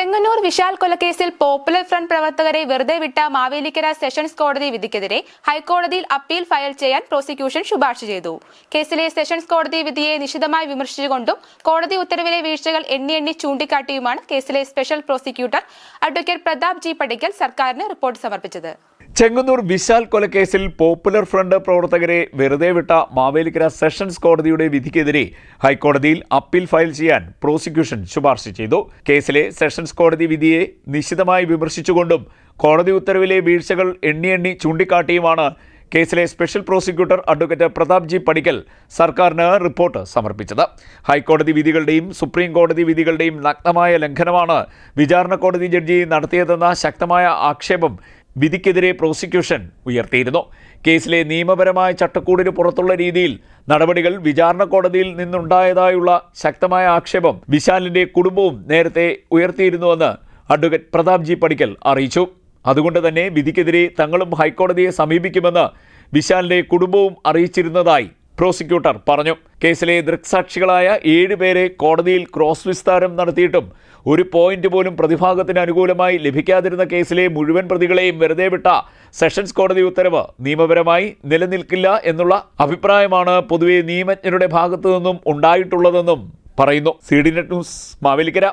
ചെങ്ങന്നൂർ വിശാൽ കൊലക്കേസിൽ popular front പ്രവർത്തകരെ വെറുതെ വിട്ട മാവേലിക്കര സെഷൻസ് കോടതി വിധിക്കെതിരെ ഹൈക്കോടതിയിൽ അപ്പീൽ ഫയൽ ചെയ്യാൻ പ്രോസിക്യൂഷൻ ശുപാർശ ചെയ്തു. കേസിലെ സെഷൻസ് കോടതി വിധിയെ നിശിതമായി വിമർശിച്ചുകൊണ്ടും കോടതി ഉത്തരവിലെ വീഴ്ചകൾ എണ്ണി ചൂണ്ടിക്കാട്ടിയുമാണ് കേസിലെ special prosecutor advocate Pratap G Padikkal സർക്കാരിന് റിപ്പോർട്ട് സമർപ്പിച്ചത്. ചെങ്ങന്നൂർ വിശാൽ കൊലക്കേസിൽ പോപ്പുലർ ഫ്രണ്ട് പ്രവർത്തകരെ വെറുതെ വിട്ട മാവേലിക്കര സെഷൻസ് കോടതിയുടെ വിധിക്കെതിരെ ഹൈക്കോടതിയിൽ അപ്പീൽ ഫയൽ ചെയ്യാൻ പ്രോസിക്യൂഷൻ ശുപാർശ ചെയ്തു. കേസിലെ സെഷൻസ് കോടതി വിധിയെ നിശിതമായി വിമർശിച്ചുകൊണ്ടും കോടതി ഉത്തരവിലെ വീഴ്ചകൾ എണ്ണി ചൂണ്ടിക്കാട്ടിയുമാണ് കേസിലെ special prosecutor advocate Pratap G Padikkal സർക്കാരിന് റിപ്പോർട്ട് സമർപ്പിച്ചത്. ഹൈക്കോടതി വിധികളുടെയും സുപ്രീം കോടതി വിധികളുടെയും നഗ്നമായ ലംഘനമാണ് വിചാരണ കോടതി ജഡ്ജി നടത്തിയതെന്ന ശക്തമായ ആക്ഷേപം വിധിക്കെതിരെ പ്രോസിക്യൂഷൻ ഉയർത്തിയിരുന്നു. കേസിലെ നിയമപരമായ ചട്ടക്കൂടിന് പുറത്തുള്ള രീതിയിൽ നടപടികൾ വിചാരണ കോടതിയിൽ നിന്നുണ്ടായതായുള്ള ശക്തമായ ആക്ഷേപം വിശാലിന്റെ കുടുംബവും നേരത്തെ ഉയർത്തിയിരുന്നുവെന്ന് അഡ്വക്കേറ്റ് പ്രതാപ് ജി പടിക്കൽ അറിയിച്ചു. അതുകൊണ്ട് തന്നെ വിധിക്കെതിരെ തങ്ങളും ഹൈക്കോടതിയെ സമീപിക്കുമെന്ന് വിശാലിന്റെ കുടുംബവും അറിയിച്ചിരുന്നതായി പ്രോസിക്യൂട്ടർ പറഞ്ഞു. കേസിലെ ദൃക്സാക്ഷികളായ 7 പേരെ കോടതിയിൽ ക്രോസ് വിസ്താരം നടത്തിയിട്ടും ഒരു പോയിന്റ് പോലും പ്രതിഭാഗത്തിന് അനുകൂലമായി ലഭിക്കാതിരുന്ന കേസിലെ മുഴുവൻ പ്രതികളെയും വെറുതെ വിട്ട സെഷൻസ് കോടതി ഉത്തരവ് നിയമപരമായി നിലനിൽക്കില്ല എന്നുള്ള അഭിപ്രായമാണ് പൊതുവെ നിയമജ്ഞരുടെ ഭാഗത്തു നിന്നും ഉണ്ടായിട്ടുള്ളതെന്നും പറയുന്നു. CDNet news, Mavelikkara.